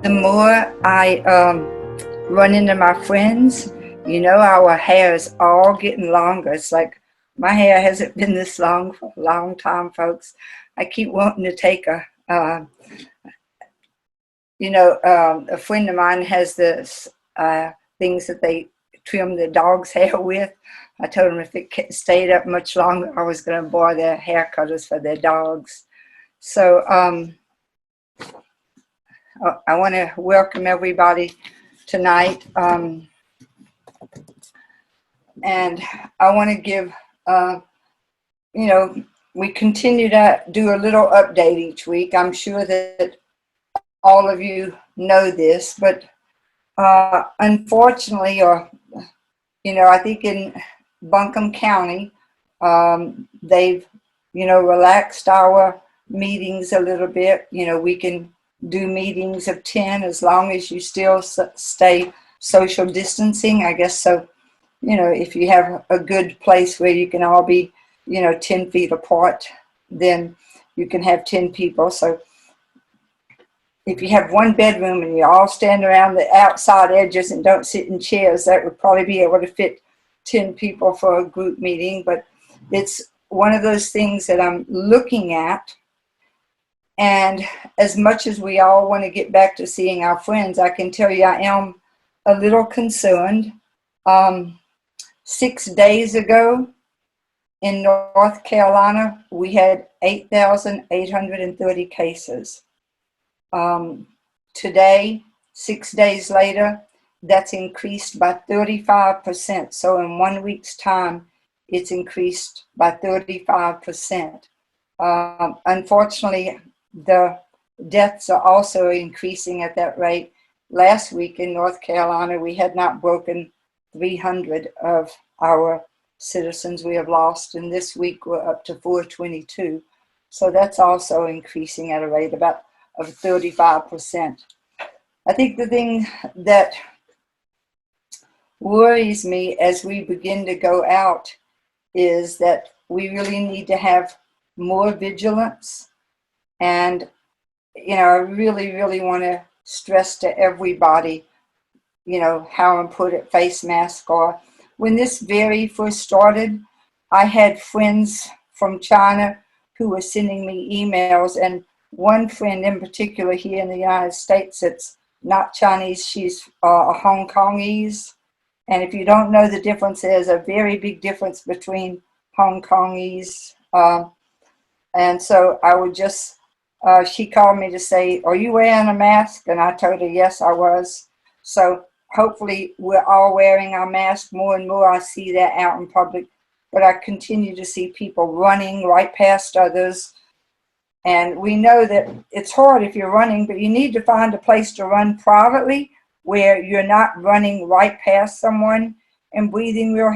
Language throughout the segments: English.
The more I run into my friends, you know, our hair is all getting longer. It's like my hair hasn't been this long for a long time, folks. I keep wanting to take a friend of mine has this things that they trim the dog's hair with. I told them if it stayed up much longer, I was going to borrow their hair cutters for their dogs. So I want to welcome everybody tonight. And I want to give, we continue to do a little update each week. I'm sure that all of you know this, but unfortunately, I think in Buncombe County, they've, relaxed our meetings a little bit. We can do meetings of 10 as long as you still stay social distancing, I guess. So, if you have a good place where you can all be, 10 feet apart, then you can have 10 people. So if you have one bedroom and you all stand around the outside edges and don't sit in chairs, that would probably be able to fit 10 people for a group meeting. But it's one of those things that I'm looking at. And as much as we all want to get back to seeing our friends, I can tell you I am a little concerned. 6 days ago in North Carolina, we had 8,830 cases. Today, 6 days later, that's increased by 35%. So in 1 week's time, it's increased by 35%. Unfortunately, the deaths are also increasing at that rate. Last week in North Carolina, we had not broken 300 of our citizens we have lost, and this week we're up to 422. So that's also increasing at a rate of 35%. I think the thing that worries me as we begin to go out is that we really need to have more vigilance. And, I really, really want to stress to everybody, how important face masks are. When this very first started, I had friends from China who were sending me emails, and one friend in particular here in the United States that's not Chinese, she's a Hong Kongese. And if you don't know the difference, there's a very big difference between Hong Kongese. And so I would just, she called me to say, "Are you wearing a mask?" And I told her, yes, I was. So hopefully we're all wearing our mask more and more. I see that out in public, but I continue to see people running right past others. And we know that it's hard if you're running, but you need to find a place to run privately where you're not running right past someone and breathing real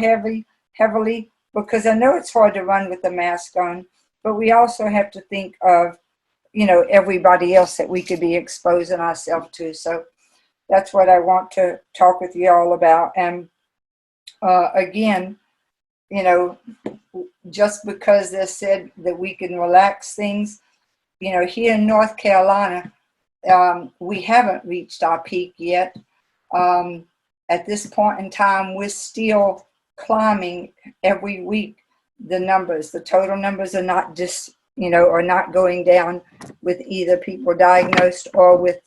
heavily, because I know it's hard to run with the mask on, but we also have to think of, everybody else that we could be exposing ourselves to. So that's what I want to talk with you all about. And again, just because they said that we can relax things, here in North Carolina, we haven't reached our peak yet. At this point in time, we're still climbing every week. The total numbers are not are not going down with either people diagnosed or with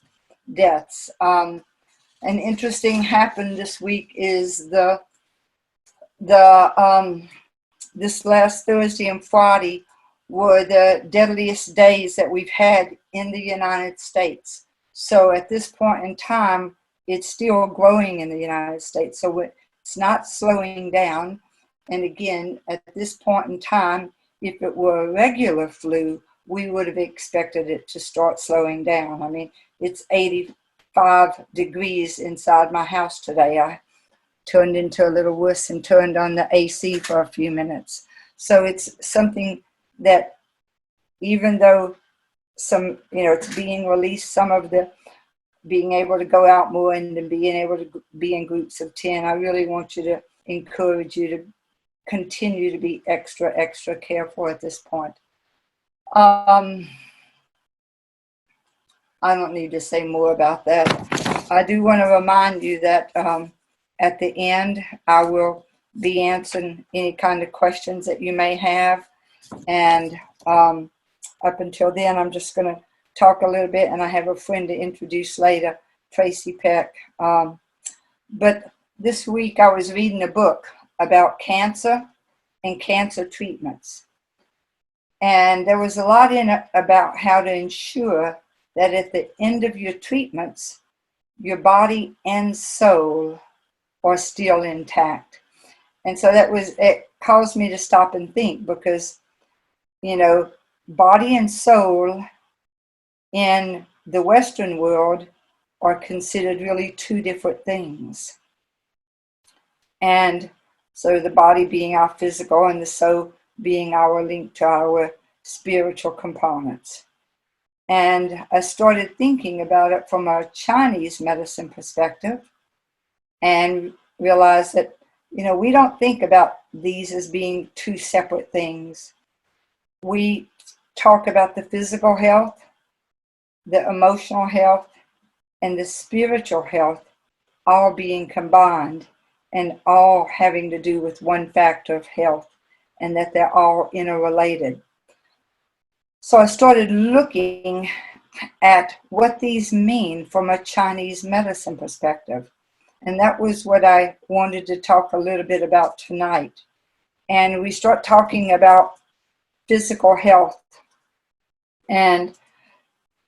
deaths. An interesting happened this week is this last Thursday and Friday were the deadliest days that we've had in the United States. So at this point in time, it's still growing in the United States. So it's not slowing down. And again, at this point in time, if it were a regular flu, we would have expected it to start slowing down. I mean, it's 85 degrees inside my house today. I turned into a little wuss and turned on the AC for a few minutes. So it's something that, even though it's being released, some of the being able to go out more and being able to be in groups of 10, I really want you to encourage you to continue to be extra, extra careful at this point. I don't need to say more about that. I do want to remind you that at the end, I will be answering any kind of questions that you may have. And up until then, I'm just going to talk a little bit, and I have a friend to introduce later, Tracy Peck. But this week I was reading a book about cancer and cancer treatments. And there was a lot in it about how to ensure that at the end of your treatments, your body and soul are still intact. And so it caused me to stop and think, because, you know, body and soul in the Western world are considered really two different things. And so the body being our physical and the soul being our link to our spiritual components. And I started thinking about it from a Chinese medicine perspective and realized that, you know, we don't think about these as being two separate things. We talk about the physical health, the emotional health, and the spiritual health all being combined and all having to do with one factor of health, and that they're all interrelated. So I started looking at what these mean from a Chinese medicine perspective. And that was what I wanted to talk a little bit about tonight. And we start talking about physical health. And,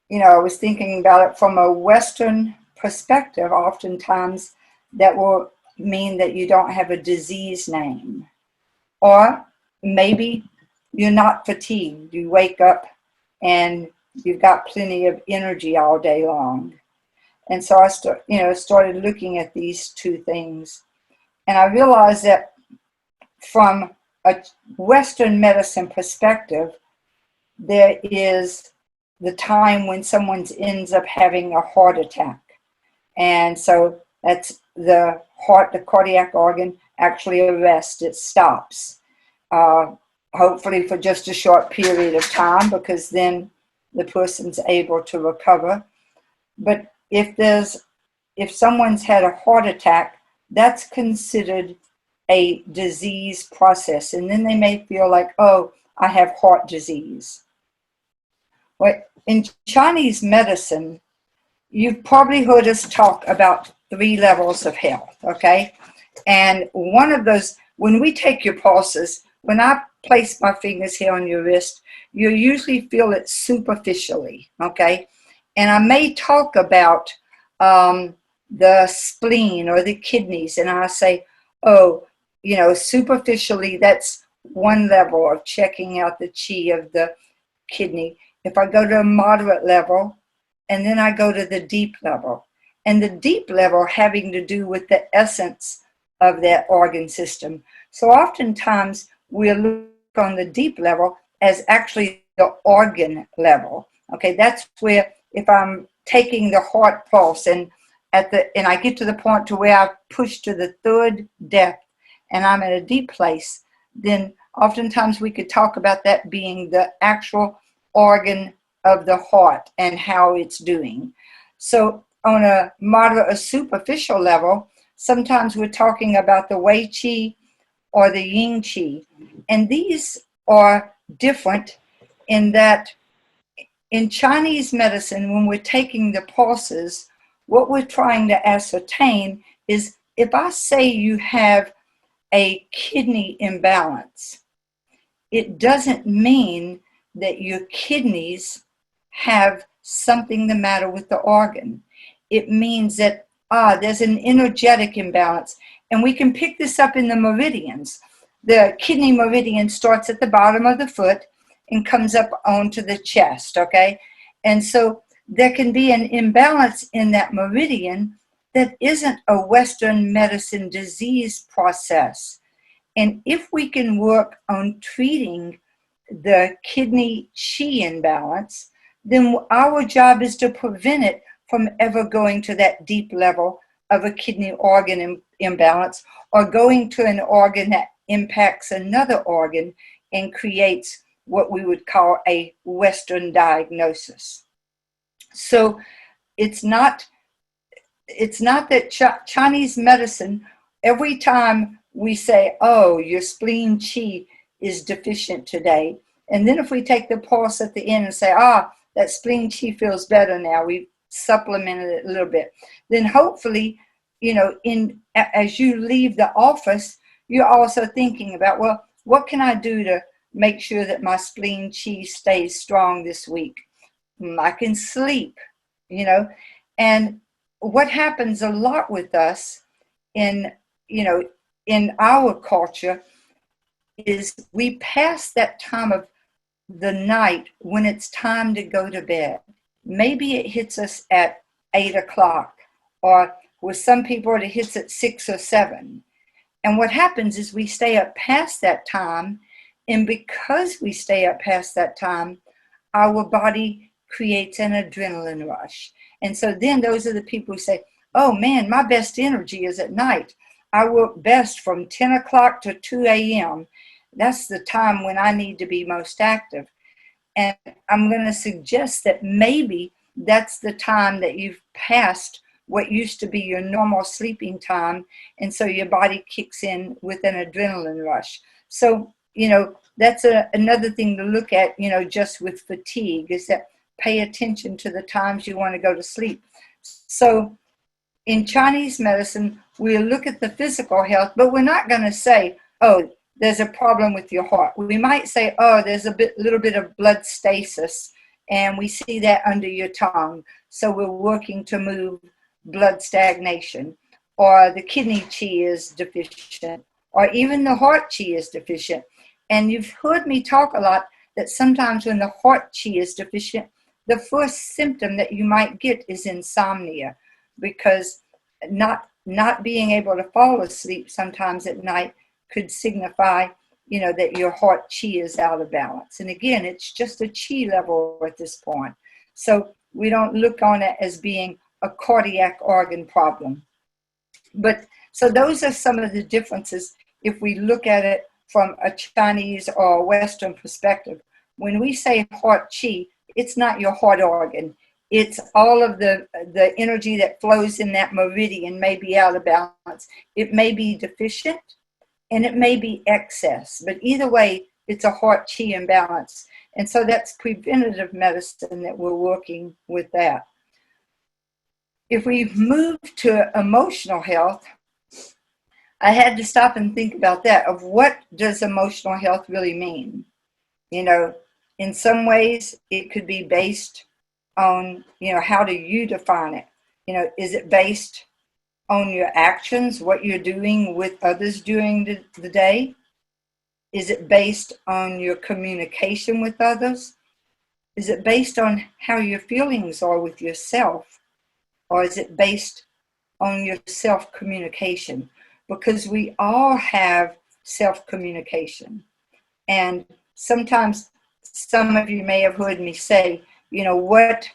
you know, I was thinking about it from a Western perspective. Oftentimes that will mean that you don't have a disease name. Or maybe you're not fatigued. You wake up and you've got plenty of energy all day long. And so I started looking at these two things. And I realized that from a Western medicine perspective, there is the time when someone ends up having a heart attack. And so that's the heart, the cardiac organ actually arrests, it stops. Hopefully for just a short period of time, because then the person's able to recover. But if someone's had a heart attack, that's considered a disease process. And then they may feel like, oh, I have heart disease. Well, in Chinese medicine, you've probably heard us talk about 3 levels of health, okay? And one of those, when we take your pulses, when I place my fingers here on your wrist, you usually feel it superficially, okay? And I may talk about the spleen or the kidneys, and I say, oh, you know, superficially, that's one level of checking out the qi of the kidney. If I go to a moderate level, and then I go to the deep level, and the deep level having to do with the essence of that organ system. So oftentimes we look on the deep level as actually the organ level. Okay, that's where if I'm taking the heart pulse and I get to the point to where I push to the 3rd depth and I'm at a deep place, then oftentimes we could talk about that being the actual organ of the heart and how it's doing. So on a moderate or superficial level, sometimes we're talking about the Wei Qi or the Yin Qi. And these are different in that in Chinese medicine, when we're taking the pulses, what we're trying to ascertain is, if I say you have a kidney imbalance, it doesn't mean that your kidneys have something the matter with the organ. It means that there's an energetic imbalance. And we can pick this up in the meridians. The kidney meridian starts at the bottom of the foot and comes up onto the chest, okay? And so there can be an imbalance in that meridian that isn't a Western medicine disease process. And if we can work on treating the kidney qi imbalance, then our job is to prevent it from ever going to that deep level of a kidney organ imbalance, or going to an organ that impacts another organ and creates what we would call a Western diagnosis. So it's not that Chinese medicine, every time we say, oh, your spleen qi is deficient today, and then if we take the pulse at the end and say, that spleen qi feels better now, we've supplemented it a little bit, then hopefully, as you leave the office, you're also thinking about, well, what can I do to make sure that my spleen qi stays strong this week? I can sleep, and what happens a lot with us in our culture is we pass that time of the night when it's time to go to bed. Maybe it hits us at 8 o'clock, or with some people it hits at 6 or 7. And what happens is we stay up past that time, and because we stay up past that time, our body creates an adrenaline rush. And so then those are the people who say, oh man, my best energy is at night. I work best from 10 o'clock to 2 a.m. That's the time when I need to be most active. And I'm going to suggest that maybe that's the time that you've passed what used to be your normal sleeping time. And so your body kicks in with an adrenaline rush. So, that's another thing to look at, just with fatigue, is that pay attention to the times you want to go to sleep. So in Chinese medicine, we'll look at the physical health, but we're not going to say, oh, there's a problem with your heart. We might say, oh, there's little bit of blood stasis, and we see that under your tongue. So we're working to move blood stagnation, or the kidney qi is deficient, or even the heart qi is deficient. And you've heard me talk a lot that sometimes when the heart qi is deficient, the first symptom that you might get is insomnia, because not being able to fall asleep sometimes at night could signify, that your heart qi is out of balance. And again, it's just a qi level at this point. So we don't look on it as being a cardiac organ problem. But so those are some of the differences if we look at it from a Chinese or Western perspective. When we say heart qi, it's not your heart organ. It's all of the energy that flows in that meridian may be out of balance. It may be deficient, and it may be excess. But either way, it's a heart qi imbalance. And so that's preventative medicine that we're working with that. If we move to emotional health, I had to stop and think about that, of what does emotional health really mean? In some ways, it could be based on, how do you define it? Is it based on your actions, what you're doing with others during the day? Is it based on your communication with others? Is it based on how your feelings are with yourself? Or is it based on your self-communication? Because we all have self-communication. And sometimes some of you may have heard me say, what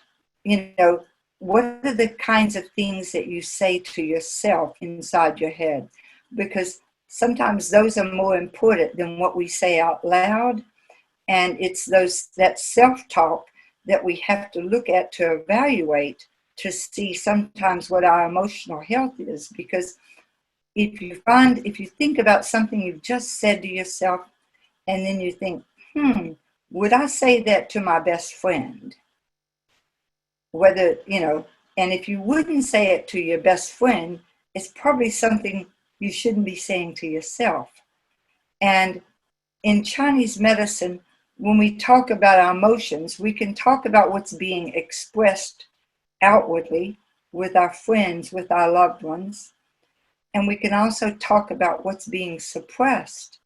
are the kinds of things that you say to yourself inside your head? Because sometimes those are more important than what we say out loud. And it's that self-talk that we have to look at to evaluate, to see sometimes what our emotional health is. Because if you think about something you've just said to yourself, and then you think, would I say that to my best friend? Whether, and if you wouldn't say it to your best friend, it's probably something you shouldn't be saying to yourself. And in Chinese medicine, when we talk about our emotions, we can talk about what's being expressed outwardly with our friends, with our loved ones. And we can also talk about what's being suppressed.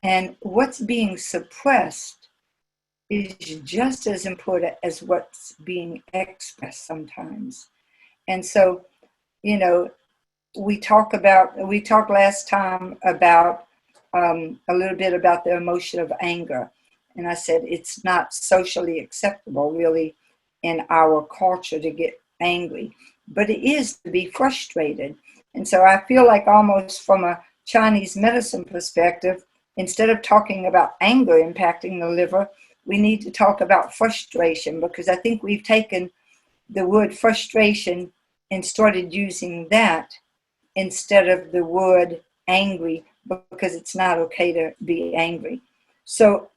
And what's being suppressed is just as important as what's being expressed sometimes. And so, we talked last time about a little bit about the emotion of anger. And I said it's not socially acceptable, really, in our culture to get angry. But it is to be frustrated. And so I feel like almost from a Chinese medicine perspective, instead of talking about anger impacting the liver, we need to talk about frustration, because I think we've taken the word frustration and started using that instead of the word angry, because it's not okay to be angry. So,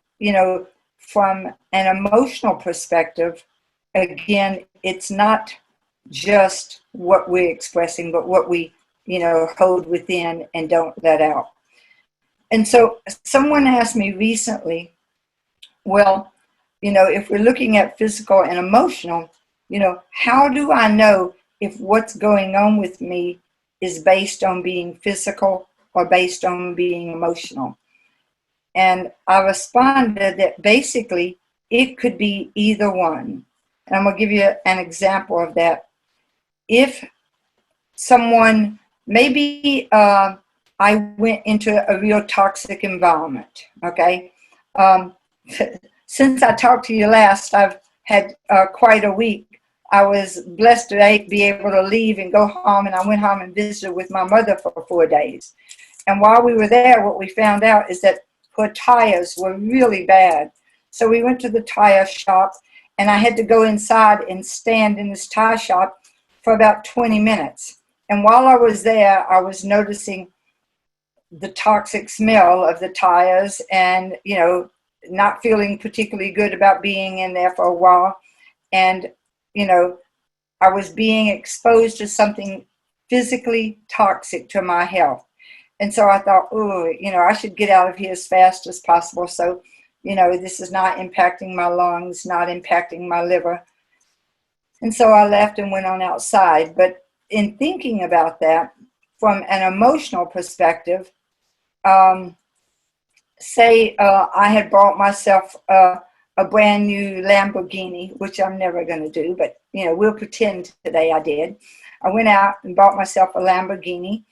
from an emotional perspective, again, it's not just what we're expressing, but what we, hold within and don't let out. And so someone asked me recently, well, if we're looking at physical and emotional, how do I know if what's going on with me is based on being physical or based on being emotional? And I responded that basically it could be either one. And I'm going to give you an example of that. If someone, maybe I went into a real toxic environment, okay? Since I talked to you last, I've had quite a week. I was blessed to be able to leave and go home, and I went home and visited with my mother for 4 days. And while we were there, what we found out is that her tires were really bad. So we went to the tire shop, and I had to go inside and stand in this tire shop for about 20 minutes. And while I was there, I was noticing the toxic smell of the tires and, not feeling particularly good about being in there for a while. And, I was being exposed to something physically toxic to my health. And so I thought, I should get out of here as fast as possible. So, this is not impacting my lungs, not impacting my liver. And so I left and went on outside. But in thinking about that, from an emotional perspective, say I had bought myself a brand new Lamborghini, which I'm never going to do, but, we'll pretend today I did. I went out and bought myself a Lamborghini,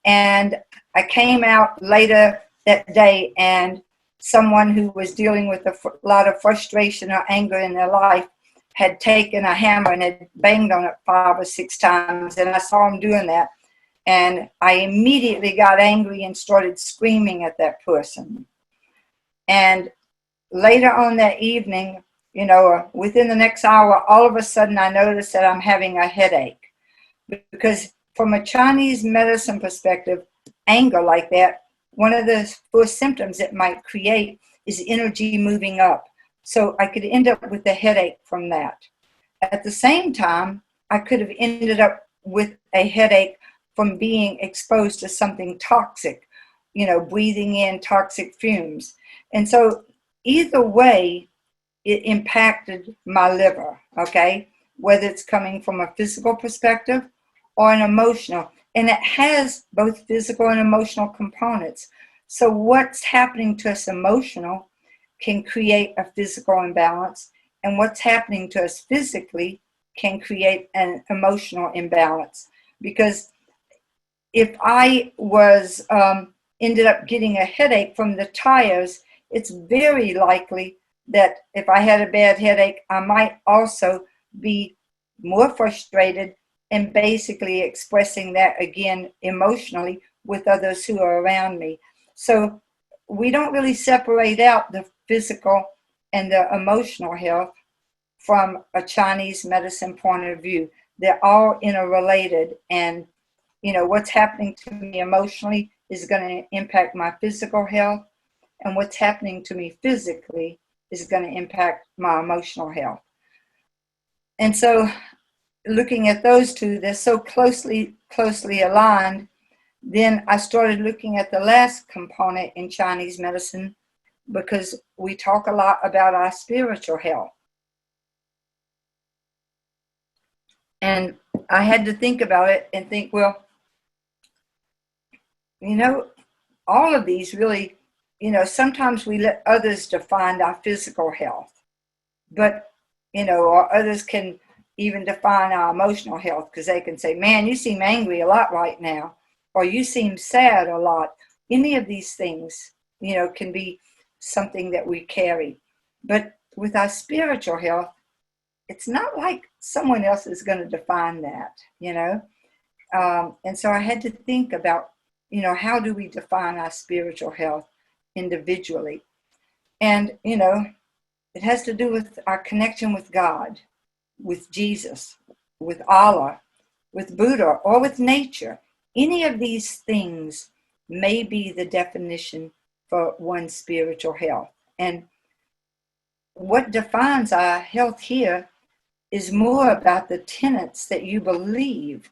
and I came out later that day, and someone who was dealing with a lot of frustration or anger in their life had taken a hammer and had banged on it 5 or 6 times, and I saw him doing that. And I immediately got angry and started screaming at that person. And later on that evening, within the next hour, all of a sudden I noticed that I'm having a headache. Because from a Chinese medicine perspective, anger like that, one of the first symptoms it might create is energy moving up. So I could end up with a headache from that. At the same time, I could have ended up with a headache from being exposed to something toxic, breathing in toxic fumes. And so either way, it impacted my liver, okay? Whether it's coming from a physical perspective or an emotional. And it has both physical and emotional components. So what's happening to us emotional can create a physical imbalance, and what's happening to us physically can create an emotional imbalance. Because if I was ended up getting a headache from the tires, it's very likely that if I had a bad headache, I might also be more frustrated and basically expressing that again emotionally with others who are around me. So we don't really separate out the physical and the emotional health from a Chinese medicine point of view. They're all interrelated, and what's happening to me emotionally is going to impact my physical health, and what's happening to me physically is going to impact my emotional health. And so looking at those two, they're so closely aligned. Then I started looking at the last component in Chinese medicine, because we talk a lot about our spiritual health. And I had to think about it and think, well, all of these really, sometimes we let others define our physical health, but, or others can even define our emotional health, because they can say, man, you seem angry a lot right now, or you seem sad a lot. Any of these things, can be something that we carry. But with our spiritual health, it's not like someone else is going to define that, and so I had to think about, how do we define our spiritual health individually? And, it has to do with our connection with God, with Jesus, with Allah, with Buddha, or with nature. Any of these things may be the definition for one's spiritual health. And what defines our health here is more about the tenets that you believe.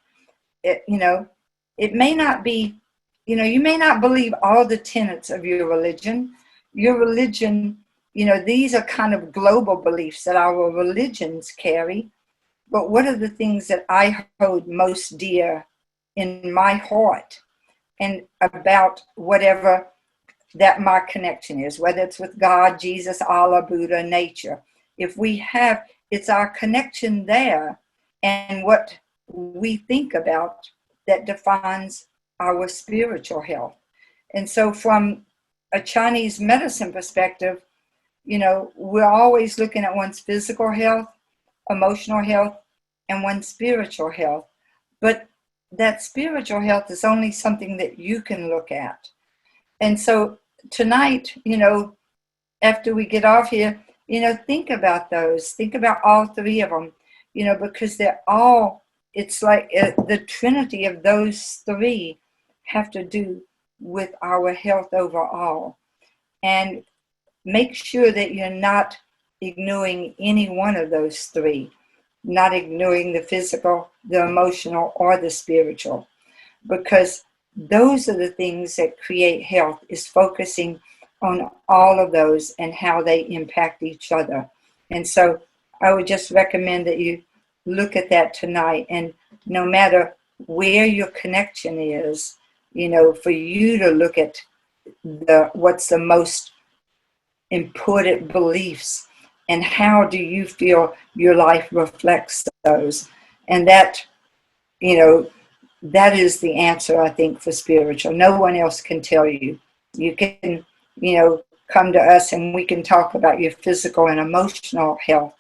It may not be, you may not believe all the tenets of your religion. Your religion, these are kind of global beliefs that our religions carry. But what are the things that I hold most dear in my heart and about whatever that my connection is, whether it's with God, Jesus, Allah, Buddha, nature. If we have, it's our connection there and what we think about that defines our spiritual health. And so from a Chinese medicine perspective, we're always looking at one's physical health, emotional health, and one's spiritual health. But that spiritual health is only something that you can look at. And so tonight, after we get off here, think about those. Think about all three of them, because they're all, it's like the trinity of those three have to do with our health overall. And make sure that you're not ignoring any one of those three, not ignoring the physical, the emotional, or the spiritual, because those are the things that create health, is focusing on all of those and how they impact each other. And so I would just recommend that you look at that tonight, and no matter where your connection is, for you to look at what's the most important beliefs and how do you feel your life reflects those. And that, that is the answer, I think, for spiritual. No one else can tell you. You can, come to us and we can talk about your physical and emotional health,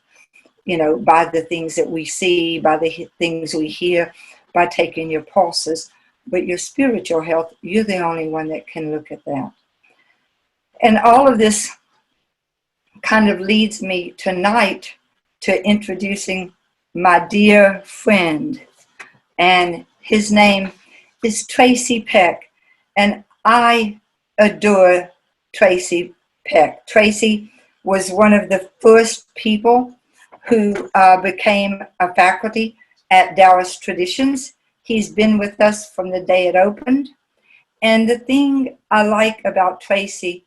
by the things that we see, by the things we hear, by taking your pulses. But your spiritual health, you're the only one that can look at that. And all of this kind of leads me tonight to introducing my dear friend. And his name is Tracy Peck. And I adore Tracy Peck. Tracy was one of the first people who became a faculty at Daoist Traditions. He's been with us from the day it opened. And the thing I like about Tracy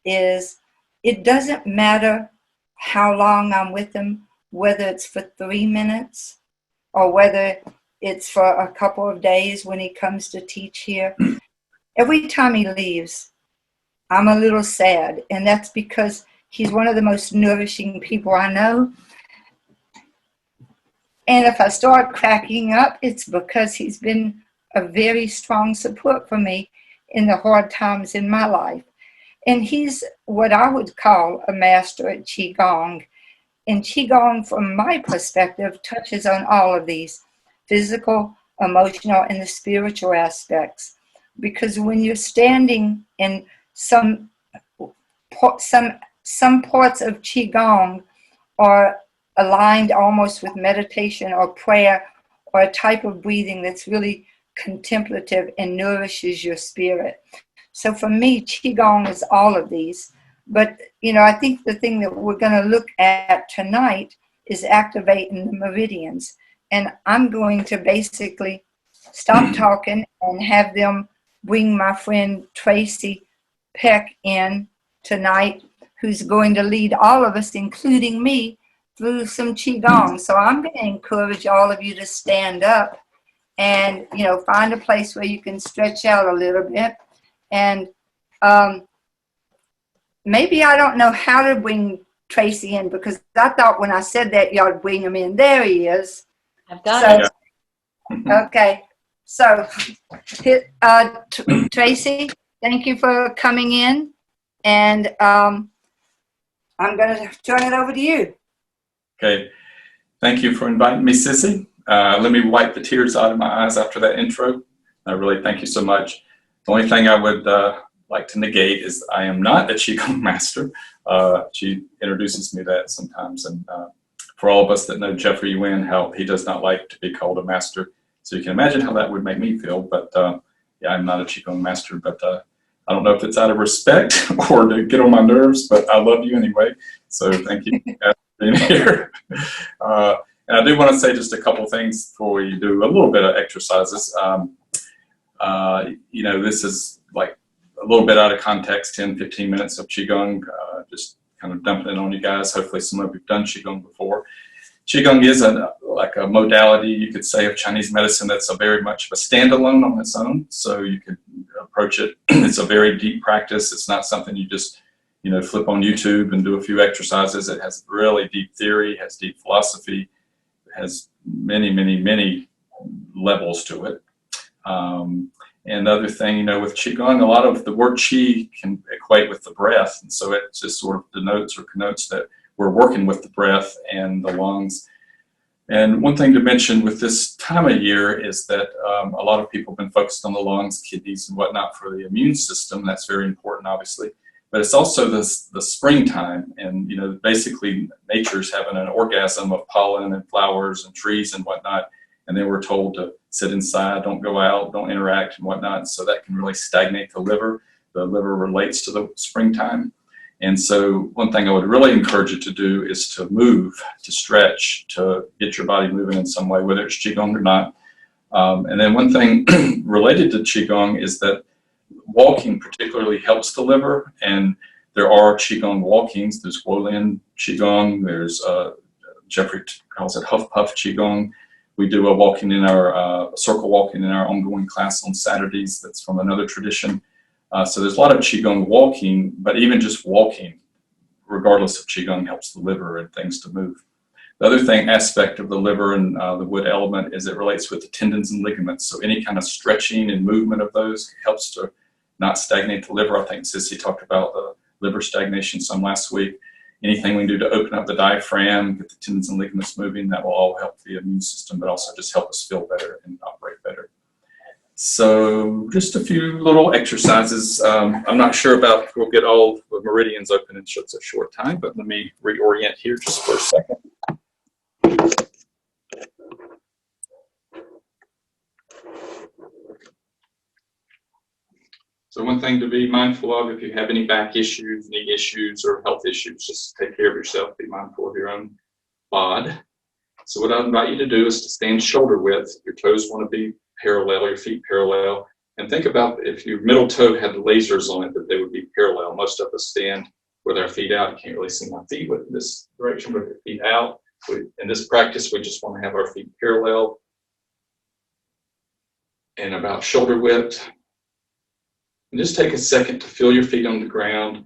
is it doesn't matter how long I'm with him, whether it's for 3 minutes or whether it's for a couple of days when he comes to teach here. Every time he leaves, I'm a little sad, and that's because he's one of the most nourishing people I know. And if I start cracking up, it's because he's been a very strong support for me in the hard times in my life. And he's what I would call a master at Qi Gong. And Qi Gong, from my perspective, touches on all of these physical, emotional, and the spiritual aspects. Because when you're standing in some parts of Qi Gong are aligned almost with meditation or prayer or a type of breathing that's really contemplative and nourishes your spirit. So for me, Qi Gong is all of these. But, I think the thing that we're going to look at tonight is activating the meridians. And I'm going to basically stop talking and have them bring my friend Tracy Peck in tonight, who's going to lead all of us, including me, through some Qi Gong. So I'm going to encourage all of you to stand up and, find a place where you can stretch out a little bit. And maybe I don't know how to bring Tracy in, because I thought when I said that, y'all would bring him in. There he is. I've got it. Okay. So, Tracy, thank you for coming in. And I'm going to turn it over to you. Okay. Thank you for inviting me, Cissy. Let me wipe the tears out of my eyes after that intro. I really thank you so much. The only thing I would like to negate is I am not a Qigong master. She introduces me that sometimes, and for all of us that know Jeffrey Yuen, how he does not like to be called a master. So you can imagine how that would make me feel. But yeah, I'm not a Qigong master, but I don't know if it's out of respect or to get on my nerves, but I love you anyway. So thank you for being here. And I do want to say just a couple things before we do a little bit of exercises. You know, this is like a little bit out of context, 10, 15 minutes of Qigong, just kind of dumping it on you guys. Hopefully some of you have done Qigong before. Qigong is like a modality, you could say, of Chinese medicine that's very much of a standalone on its own. So you could approach it. It's a very deep practice. It's not something you just, you know, flip on YouTube and do a few exercises. It has really deep theory, has deep philosophy, has many, many, many levels to it. And the other thing, you know, with Qigong, a lot of the word Qi can equate with the breath. And so it just sort of denotes or connotes that we're working with the breath and the lungs. And one thing to mention with this time of year is that a lot of people have been focused on the lungs, kidneys, and whatnot for the immune system. That's very important, obviously. But it's also the springtime. And, you know, basically nature's having an orgasm of pollen and flowers and trees and whatnot. And then we're told to sit inside, don't go out, don't interact and whatnot. So that can really stagnate the liver. The liver relates to the springtime. And so one thing I would really encourage you to do is to move, to stretch, to get your body moving in some way, whether it's Qigong or not. And then one thing related to Qigong is that walking particularly helps the liver. And there are Qigong walkings. There's Wudang Qigong. There's Jeffrey calls it Huff Puff Qigong. We do a walking in our circle walking in our ongoing class on Saturdays. That's from another tradition. So there's a lot of Qigong walking, but even just walking, regardless of Qigong, helps the liver and things to move. The other aspect of the liver and the wood element is it relates with the tendons and ligaments. So any kind of stretching and movement of those helps to not stagnate the liver. I think Cissy talked about the liver stagnation some last week. Anything we can do to open up the diaphragm, get the tendons and ligaments moving, that will all help the immune system, but also just help us feel better and operate better. So just a few little exercises. I'm not sure about if we'll get all the meridians open in such a short time, but let me reorient here just for a second. So one thing to be mindful of, if you have any back issues, knee issues, or health issues, just take care of yourself. Be mindful of your own bod. So what I invite you to do is to stand shoulder width. Your toes want to be parallel, your feet parallel. And think about if your middle toe had lasers on it, that they would be parallel. Most of us stand with our feet out. You can't really see my feet with this direction, with your feet out. In this practice, we just want to have our feet parallel and about shoulder width. And just take a second to feel your feet on the ground.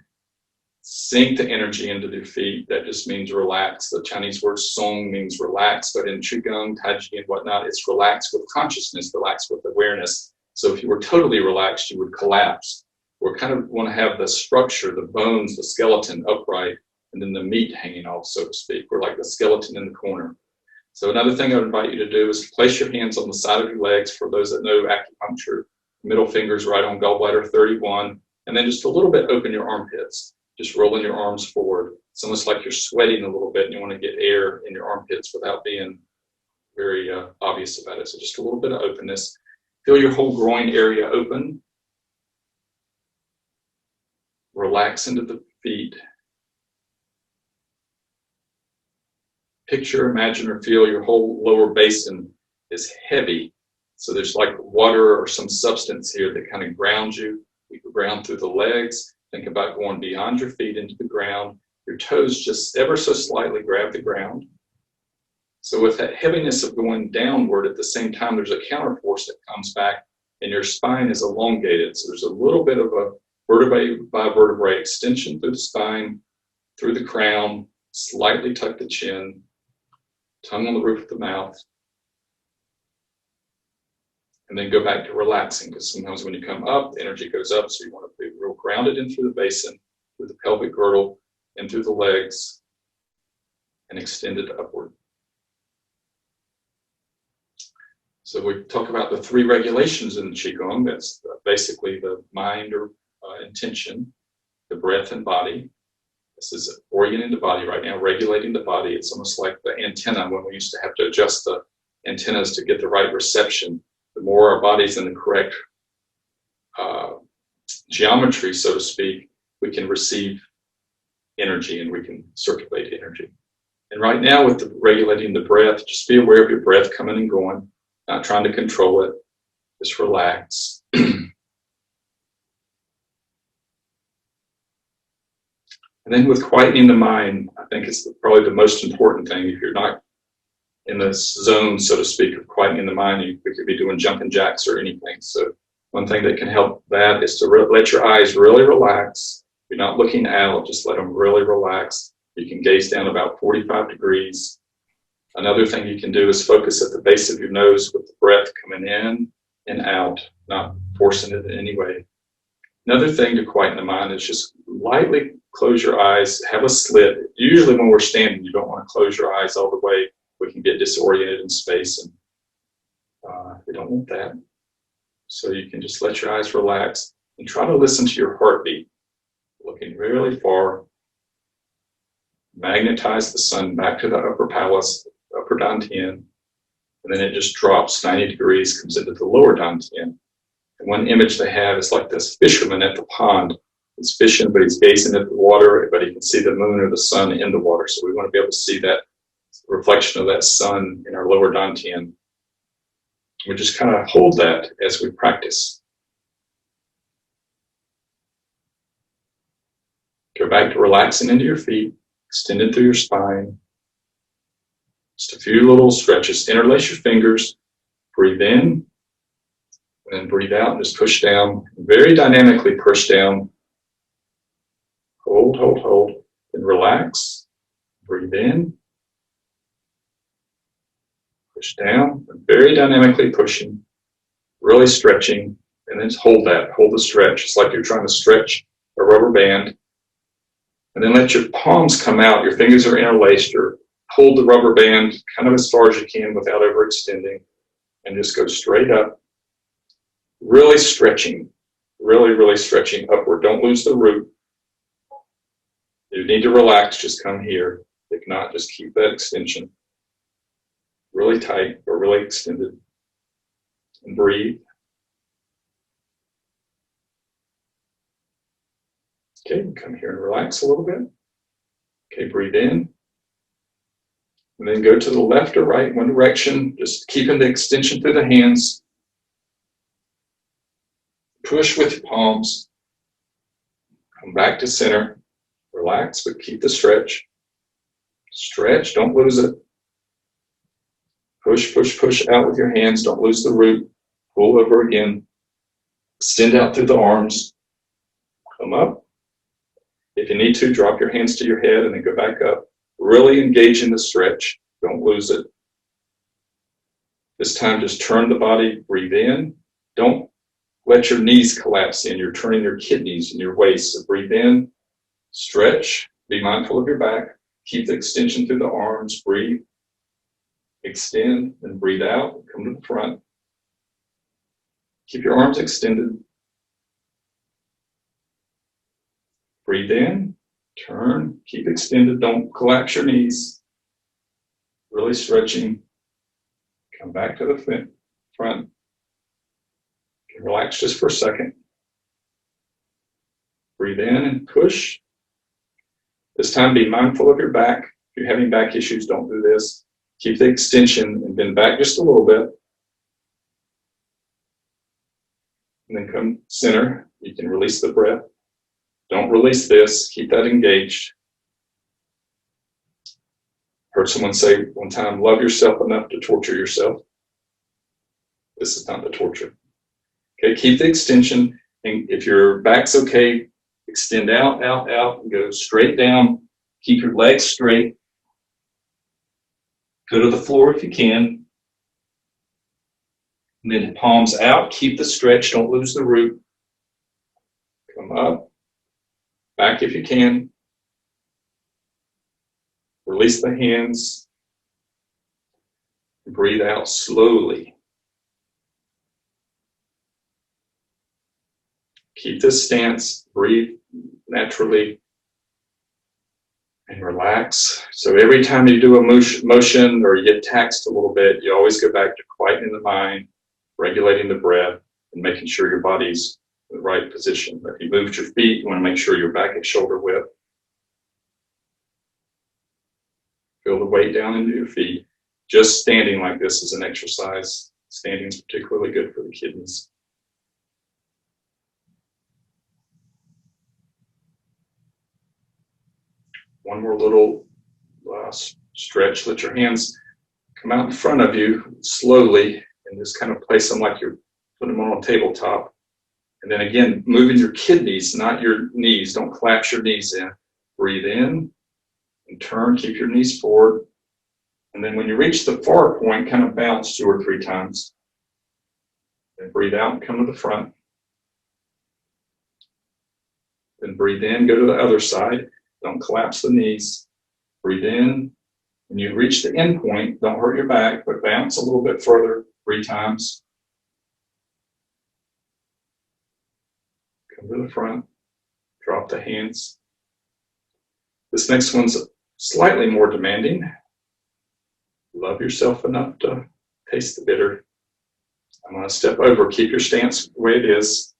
Sink the energy into their feet. That just means relax. The Chinese word song means relax, but in Qigong, Tai Chi, and whatnot, it's relax with consciousness, relax with awareness. So if you were totally relaxed, you would collapse. We kind of want to have the structure, the bones, the skeleton upright, and then the meat hanging off, so to speak. We're like the skeleton in the corner. So another thing I would invite you to do is place your hands on the side of your legs. For those that know acupuncture, middle fingers right on gallbladder 31, and then just a little bit open your armpits. Just rolling your arms forward. It's almost like you're sweating a little bit and you want to get air in your armpits without being very obvious about it. So just a little bit of openness. Feel your whole groin area open. Relax into the feet. Picture, imagine, or feel your whole lower basin is heavy. So there's like water or some substance here that kind of grounds you. You can ground through the legs. Think about going beyond your feet into the ground. Your toes just ever so slightly grab the ground. So with that heaviness of going downward, at the same time, there's a counterforce that comes back and your spine is elongated. So there's a little bit of a vertebrae by vertebrae extension through the spine, through the crown, slightly tuck the chin, tongue on the roof of the mouth. And then go back to relaxing, because sometimes when you come up, the energy goes up, so you want to be real grounded in through the basin, through the pelvic girdle, and through the legs, and extended upward. So we talk about the 3 regulations in the Qigong. That's basically the mind or intention, the breath and body, This is orienting the body right now, regulating the body. It's almost like the antenna when we used to have to adjust the antennas to get the right reception. The more our body's in the correct geometry, so to speak, we can receive energy and we can circulate energy. And right now with regulating the breath, just be aware of your breath coming and going, not trying to control it, just relax. And then with quietening the mind, I think it's probably the most important thing. If you're not in the zone, so to speak, of quietening the mind, you could be doing jumping jacks or anything. So one thing that can help that is to let your eyes really relax. If you're not looking out, just let them really relax. You can gaze down about 45 degrees. Another thing you can do is focus at the base of your nose with the breath coming in and out, not forcing it in any way. Another thing to quieten the mind is just lightly close your eyes, have a slit. Usually when we're standing, you don't want to close your eyes all the way. We can get disoriented in space, and we don't want that. So you can just let your eyes relax and try to listen to your heartbeat, looking really far. Magnetize the sun back to the upper palace, upper dantian, and then it just drops 90 degrees, comes into the lower dantian. And one image they have is like this fisherman at the pond. He's fishing, but he's gazing at the water, but he can see the moon or the sun in the water. So we want to be able to see that reflection of that sun in our lower dantian. We just kind of hold that as we practice. Go back to relaxing into your feet, extended through your spine. Just a few little stretches. Interlace your fingers, breathe in, and then breathe out and just push down. Very dynamically push down. Hold, hold, hold. Then relax. Breathe in. Push down. And very dynamically pushing. Really stretching. And then just hold that. Hold the stretch. It's like you're trying to stretch a rubber band. And then let your palms come out. Your fingers are interlaced. Or hold the rubber band kind of as far as you can without overextending. And just go straight up. Really stretching. Really, really stretching upward. Don't lose the root. You need to relax, just come here. If not, just keep that extension really tight or really extended. And breathe. Okay, come here and relax a little bit. Okay, breathe in. And then go to the left or right, one direction, just keeping the extension through the hands. Push with your palms. Come back to center. Relax, but keep the stretch. Stretch, don't lose it. Push, push, push out with your hands. Don't lose the root. Pull over again. Extend out through the arms. Come up. If you need to, drop your hands to your head and then go back up. Really engage in the stretch. Don't lose it. This time, just turn the body. Breathe in. Don't let your knees collapse in. You're turning your kidneys and your waist. So breathe in. Stretch, be mindful of your back, keep the extension through the arms, breathe, extend, and breathe out, come to the front. Keep your arms extended. Breathe in, turn, keep extended, don't collapse your knees. Really stretching. Come back to the front. Relax just for a second. Breathe in and push. This time, be mindful of your back. If you're having back issues, don't do this. Keep the extension and bend back just a little bit. And then come center. You can release the breath. Don't release this. Keep that engaged. Heard someone say one time, love yourself enough to torture yourself. This is not the torture. Okay, keep the extension. And if your back's okay, extend out, out, out, and go straight down. Keep your legs straight. Go to the floor if you can. And then palms out. Keep the stretch. Don't lose the root. Come up. Back if you can. Release the hands. Breathe out slowly. Keep this stance. Breathe naturally. and relax. So every time you do a motion or you get taxed a little bit, you always go back to quieting the mind, regulating the breath, and making sure your body's in the right position. If you moved your feet, you want to make sure you're back at shoulder width. Feel the weight down into your feet. Just standing like this is an exercise. Standing is particularly good for the kidneys. One more little stretch. Let your hands come out in front of you slowly and just kind of place them like you're putting them on a tabletop. And then again, moving your kidneys, not your knees. Don't collapse your knees in. Breathe in and turn. Keep your knees forward. And then when you reach the far point, kind of bounce 2 or 3 times. Then breathe out and come to the front. Then breathe in, go to the other side. Don't collapse the knees. Breathe in. When you reach the end point, don't hurt your back, but bounce a little bit further 3 times. Come to the front. Drop the hands. This next one's slightly more demanding. Love yourself enough to taste the bitter. I'm going to step over. Keep your stance the way it is.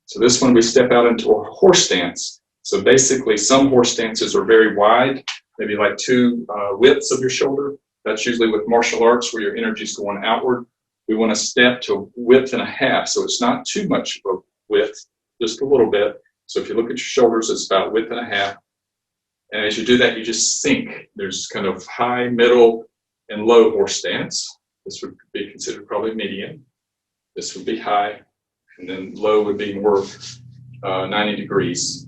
So this one, we step out into a horse stance. So basically, some horse stances are very wide, maybe like 2 widths of your shoulder. That's usually with martial arts where your energy is going outward. We want to step to 1.5 widths, so it's not too much of a width, just a little bit. So if you look at your shoulders, it's about 1.5 widths. And as you do that, you just sink. There's kind of high, middle, and low horse stance. This would be considered probably medium. This would be high, and then low would be more 90 degrees.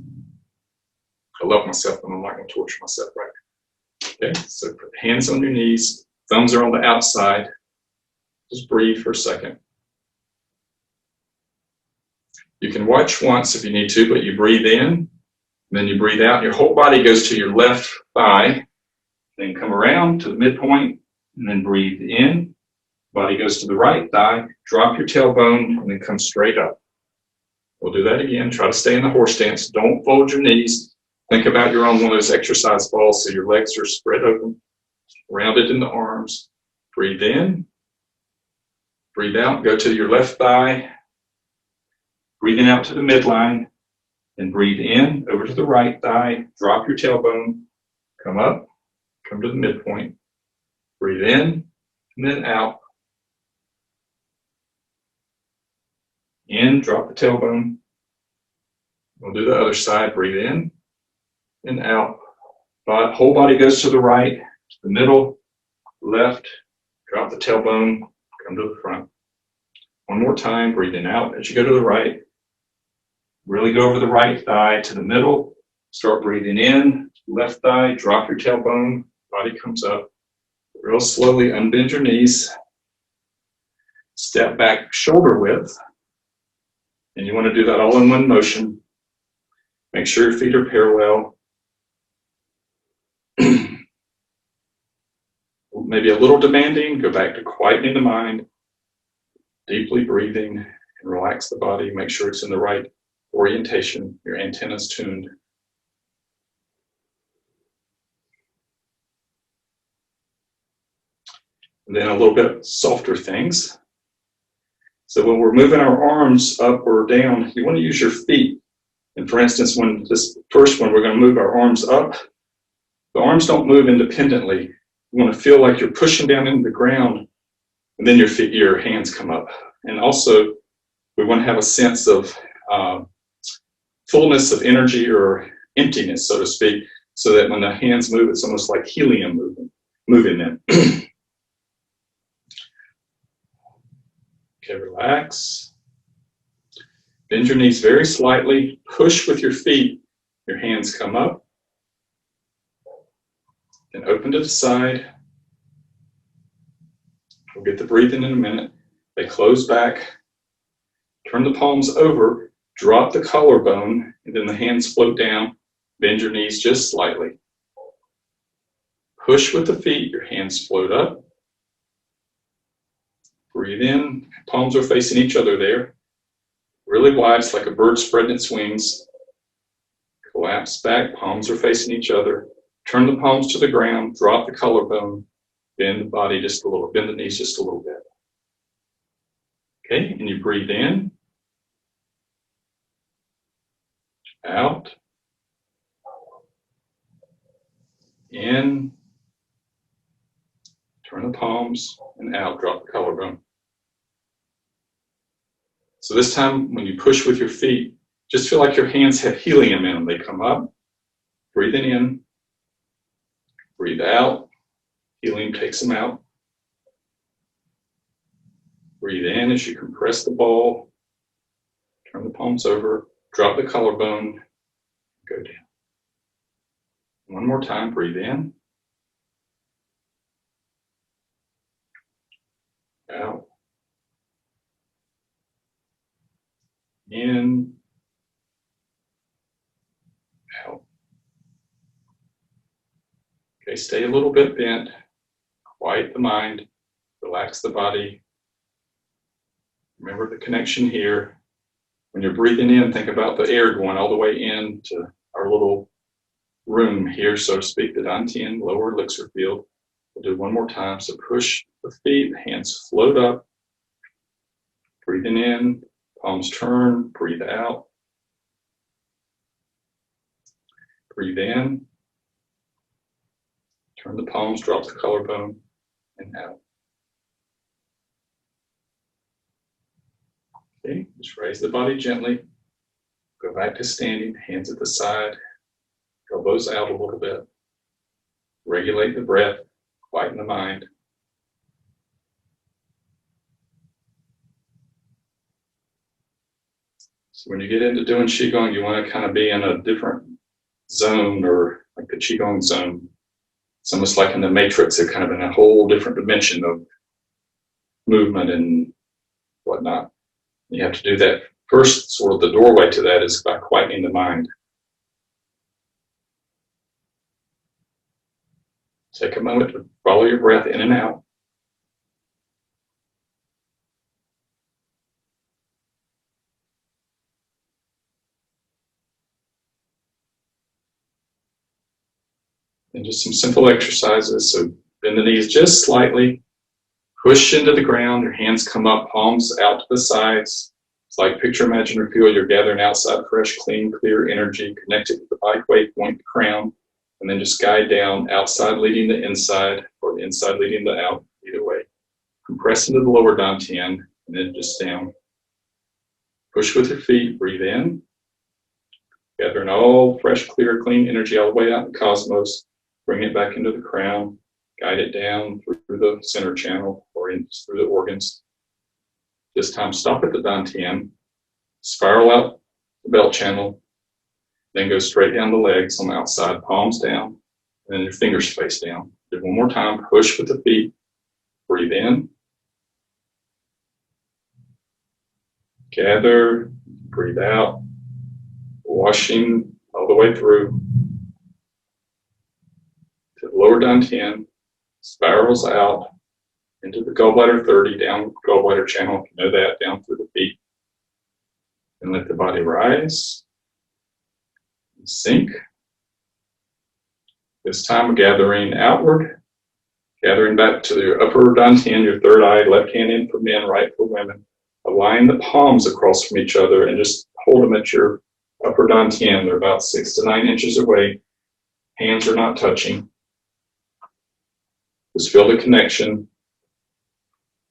I love myself, and I'm not going to torture myself right now. Okay, so put the hands on your knees, thumbs are on the outside. Just breathe for a second. You can watch once if you need to, but you breathe in, and then you breathe out. Your whole body goes to your left thigh, then come around to the midpoint, and then breathe in. Body goes to the right thigh, drop your tailbone, and then come straight up. We'll do that again. Try to stay in the horse stance. Don't fold your knees. Think about you're on one of those exercise balls, so your legs are spread open, rounded in the arms. Breathe in. Breathe out. Go to your left thigh. Breathing out to the midline. And breathe in, over to the right thigh. Drop your tailbone. Come up. Come to the midpoint. Breathe in, and then out. In, drop the tailbone. We'll do the other side. Breathe in and out. Whole body goes to the right, to the middle, left. Drop the tailbone. Come to the front. One more time. Breathing out as you go to the right. Really go over the right thigh to the middle. Start breathing in. Left thigh. Drop your tailbone. Body comes up. Real slowly unbend your knees. Step back shoulder width. And you want to do that all in one motion. Make sure your feet are parallel. Maybe a little demanding. Go back to quietening the mind. Deeply breathing and relax the body. Make sure it's in the right orientation. Your antennas tuned. And then a little bit softer things. So when we're moving our arms up or down, you want to use your feet. And for instance, when this first one, we're going to move our arms up. The arms don't move independently. You want to feel like you're pushing down into the ground, and then your hands come up. And also, we want to have a sense of fullness of energy or emptiness, so to speak, so that when the hands move, it's almost like helium moving them. Okay, relax. Bend your knees very slightly. Push with your feet. Your hands come up. Then open to the side. We'll get the breathing in a minute. They close back. Turn the palms over. Drop the collarbone. And then the hands float down. Bend your knees just slightly. Push with the feet. Your hands float up. Breathe in, palms are facing each other there. Really wide, it's like a bird spreading its wings. Collapse back, palms are facing each other. Turn the palms to the ground, drop the collarbone, bend the body just a little, bend the knees just a little bit. Okay, and you breathe in, out, in, turn the palms, and out, drop the collarbone. So this time, when you push with your feet, just feel like your hands have helium in them. They come up, breathing in, breathe out, helium takes them out. Breathe in as you compress the ball, turn the palms over, drop the collarbone, go down. One more time, breathe in, out, in, out. Okay, stay a little bit bent, quiet the mind, relax the body. Remember the connection here. When you're breathing in, think about the air going all the way into our little room here, so to speak, the Dantian, lower elixir field. We'll do one more time. So push the feet, hands float up. Breathing in, palms turn, breathe out. Breathe in. Turn the palms, drop the collarbone, and out. Okay, just raise the body gently. Go back to standing, hands at the side, elbows out a little bit. Regulate the breath, quieten the mind. So when you get into doing Qigong, you want to kind of be in a different zone, or like the Qigong zone. It's almost like in the Matrix, they're kind of in a whole different dimension of movement and whatnot. You have to do that first. Sort of the doorway to that is by quietening the mind. Take a moment to follow your breath in and out. And just some simple exercises. So bend the knees just slightly. Push into the ground. Your hands come up, palms out to the sides. It's like picture, imagine, or feel you're gathering outside fresh, clean, clear energy, connected to the bike weight point, the crown, and then just guide down, outside leading the inside, or the inside leading the out, either way. Compress into the lower dantian, and then just down. Push with your feet, breathe in. Gathering all fresh, clear, clean energy all the way out in the cosmos. Bring it back into the crown. Guide it down through the center channel or through the organs. This time, stop at the dantian, spiral out the belt channel, then go straight down the legs on the outside, palms down, and then your fingers face down. Do one more time, push with the feet, breathe in, gather, breathe out, washing all the way through to the lower dantian, spirals out into the gallbladder 30, down gallbladder channel, if you know that, down through the feet. And let the body rise and sink. This time gathering outward, gathering back to your upper dantian, your third eye, left hand in for men, right for women. Align the palms across from each other and just hold them at your upper dantian. They're about 6 to 9 inches away. Hands are not touching. Just feel the connection.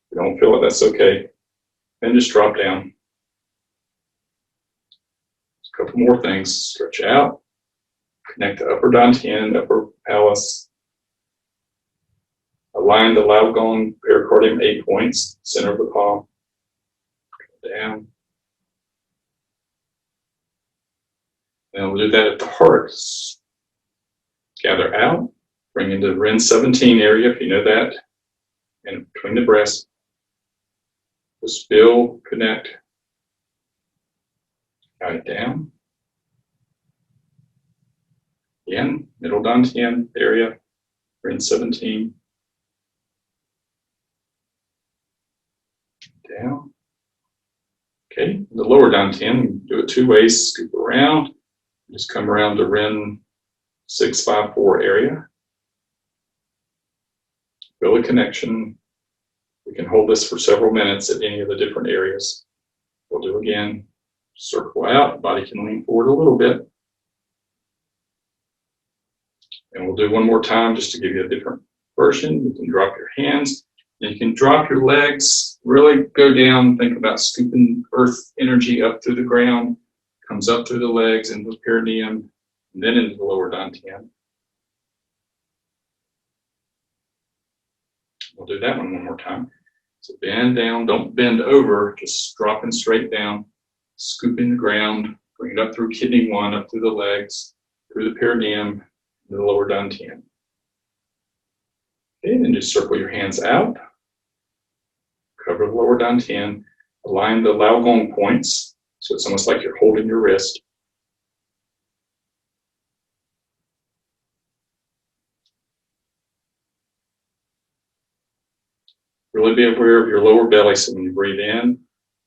If you don't feel it, that's okay. Then just drop down. Just a couple more things. Stretch out. Connect the upper dantian, upper palace. Align the Laogong pericardium 8 points, center of the palm. Down. And we'll do that at the heart. Gather out. Bring into the Ren 17 area, if you know that, and between the breasts. Just feel, connect, guide down. Again, middle dantian area, Ren 17. Down. Okay, the lower dantian, do it 2 ways, scoop around, just come around to Ren 654 area. Feel a connection. We can hold this for several minutes at any of the different areas. We'll do again. Circle out. Body can lean forward a little bit. And we'll do one more time just to give you a different version. You can drop your hands. And you can drop your legs. Really go down. Think about scooping earth energy up through the ground. Comes up through the legs into the perineum. And then into the lower dantian. We'll do that one more time. So bend down, don't bend over, just dropping straight down, scooping the ground, bring it up through kidney 1, up through the legs, through the perineum, to the lower dantian. Okay, then just circle your hands out, cover the lower dantian, align the Lao Gong points, so it's almost like you're holding your wrist. Really be aware of your lower belly, so when you breathe in,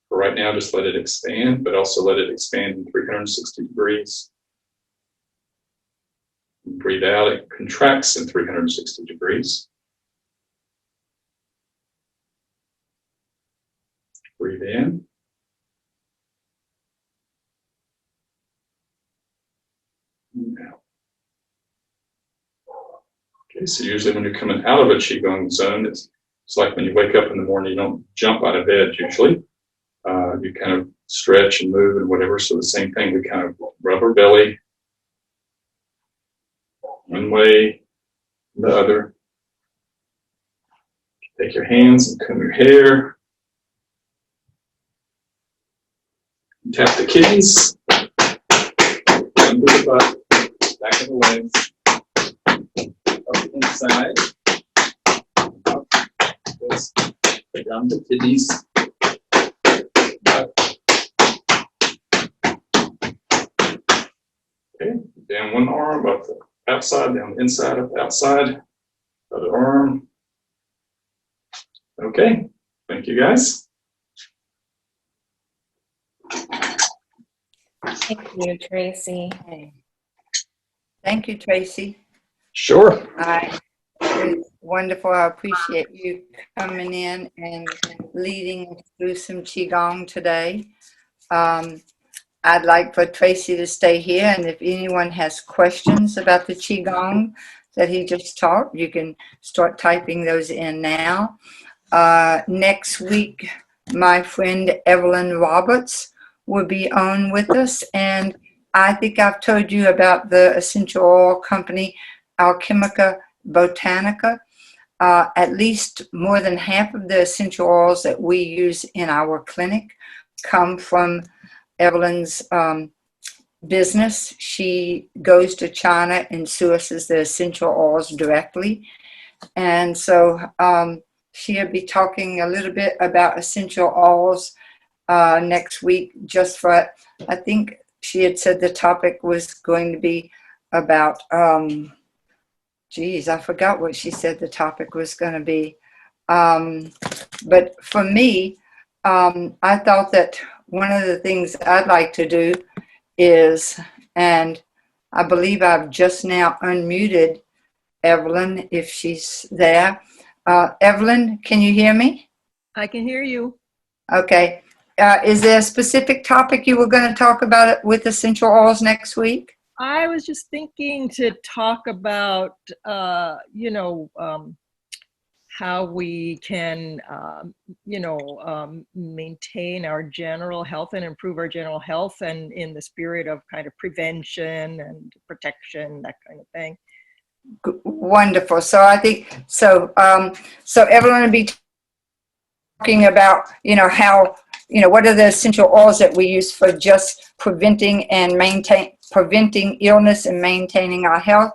for right now, just let it expand, but also let it expand in 360 degrees. Breathe out, it contracts in 360 degrees. Breathe in. And out. Okay, so usually when you're coming out of a Qigong zone, it's like when you wake up in the morning, you don't jump out of bed usually. You kind of stretch and move and whatever. So the same thing, we kind of rub our belly one way, the other. Take your hands and comb your hair. Tap the kidneys, under the butt, back of the legs, up the inside, up, this, down the kidneys, up. Okay, down one arm, up the outside, down the inside, up the outside, other arm. Okay, thank you guys. Thank you, Tracy. Thank you, Tracy. Sure. It was wonderful. I appreciate you coming in and leading us through some Qigong today. I'd like for Tracy to stay here, and if anyone has questions about the Qigong that he just taught, you can start typing those in now. Next week, my friend Evelyn Roberts will be on with us, and I think I've told you about the essential oil company, Alchemica Botanica. At least more than half of the essential oils that we use in our clinic come from Evelyn's business. She goes to China and sources the essential oils directly. And so she'll be talking a little bit about essential oils next week, just for, I think she had said the topic was going to be about, geez, I forgot what she said the topic was going to be. But for me, I thought that one of the things I'd like to do is, and I believe I've just now unmuted Evelyn, if she's there. Evelyn, can you hear me? I can hear you. Okay. Is there a specific topic you were going to talk about with essential oils next week? I was just thinking to talk about, how we can, maintain our general health and improve our general health, and in the spirit of kind of prevention and protection, that kind of thing. Wonderful. So I think, so Evelyn will be talking about, how, what are the essential oils that we use for just preventing illness and maintaining our health.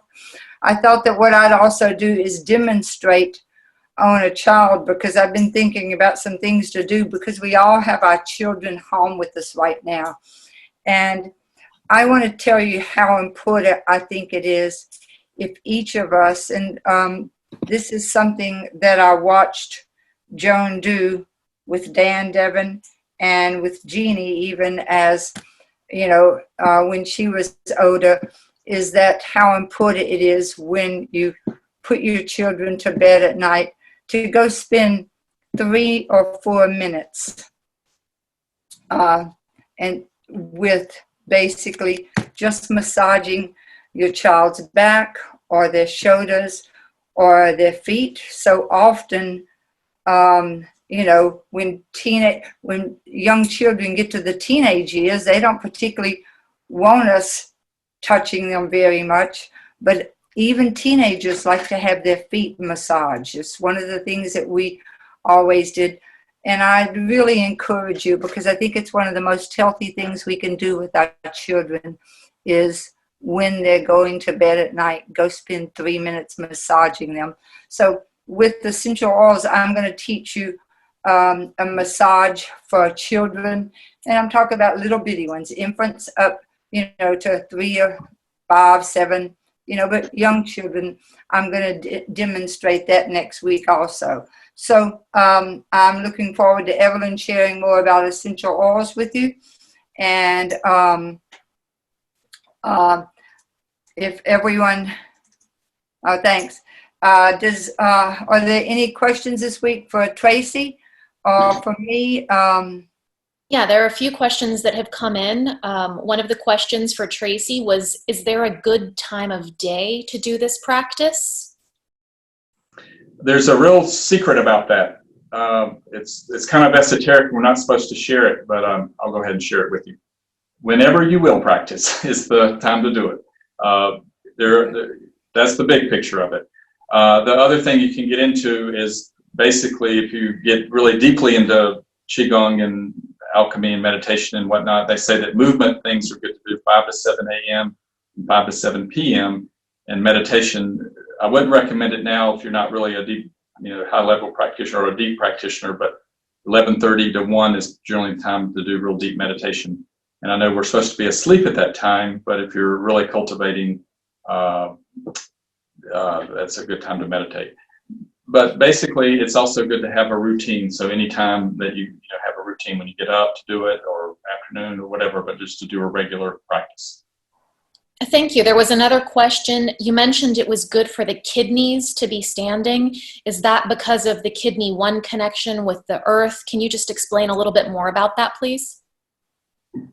I thought that what I'd also do is demonstrate on a child, because I've been thinking about some things to do, because we all have our children home with us right now. And I want to tell you how important I think it is if each of us, and this is something that I watched Joan do with Dan Devon and with Jeannie, even as, when she was older, is that how important it is when you put your children to bed at night to go spend 3 or 4 minutes and with basically just massaging your child's back or their shoulders or their feet. So often, you know, when young children get to the teenage years, they don't particularly want us touching them very much, but even teenagers like to have their feet massaged. It's one of the things that we always did. And I really encourage you, because I think it's one of the most healthy things we can do with our children, is when they're going to bed at night, go spend 3 minutes massaging them. So with the essential oils, I'm going to teach you a massage for children. And I'm talking about little bitty ones, infants up, you know, to 3 or 5, 7, you know, but young children, I'm going to demonstrate that next week also. So I'm looking forward to Evelyn sharing more about essential oils with you. And if everyone, thanks. Are there any questions this week for Tracy or for me? Yeah, there are a few questions that have come in. One of the questions for Tracy was, is there a good time of day to do this practice? There's a real secret about that. It's kind of esoteric. We're not supposed to share it, but I'll go ahead and share it with you. Whenever you will practice is the time to do it. That's the big picture of it. The other thing you can get into is basically if you get really deeply into Qigong and alchemy and meditation and whatnot, they say that movement things are good to do 5 to 7 a.m. and 5 to 7 p.m. And meditation, I wouldn't recommend it now if you're not really a deep, you know, high level practitioner or a deep practitioner, but 11:30 to 1 is generally the time to do real deep meditation. And I know we're supposed to be asleep at that time, but if you're really cultivating, that's a good time to meditate. But basically, it's also good to have a routine. So anytime that you have a routine when you get up to do it, or afternoon or whatever, but just to do a regular practice. Thank you. There was another question. You mentioned it was good for the kidneys to be standing. Is that because of the kidney 1 connection with the earth? Can you just explain a little bit more about that, please?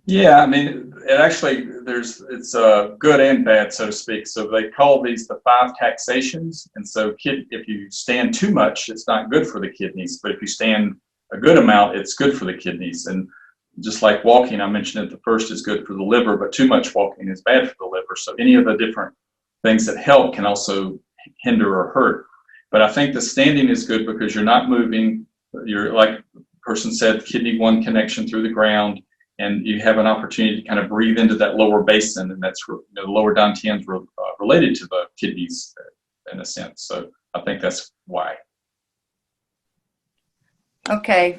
Yeah, I mean, it's good and bad, so to speak. So they call these the 5 taxations. And so if you stand too much, it's not good for the kidneys. But if you stand a good amount, it's good for the kidneys. And just like walking, I mentioned it, the first is good for the liver, but too much walking is bad for the liver. So any of the different things that help can also hinder or hurt. But I think the standing is good because you're not moving. You're, like the person said, kidney 1 connection through the ground. And you have an opportunity to kind of breathe into that lower basin, and that's the lower dantians related to the kidneys in a sense. So I think that's why. Okay,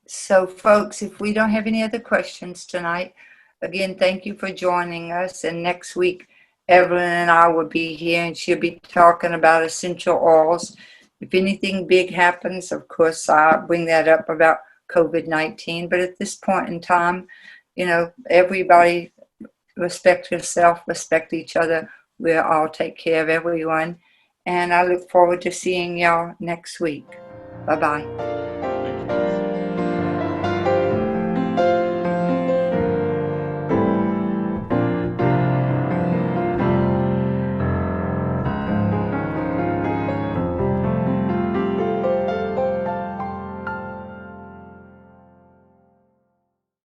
so folks, if we don't have any other questions tonight, again, thank you for joining us. And next week, Evelyn and I will be here, and she'll be talking about essential oils. If anything big happens, of course, I'll bring that up about COVID-19, but at this point in time, you know, everybody respect yourself, respect each other. We'll all take care of everyone. And I look forward to seeing y'all next week. Bye-bye.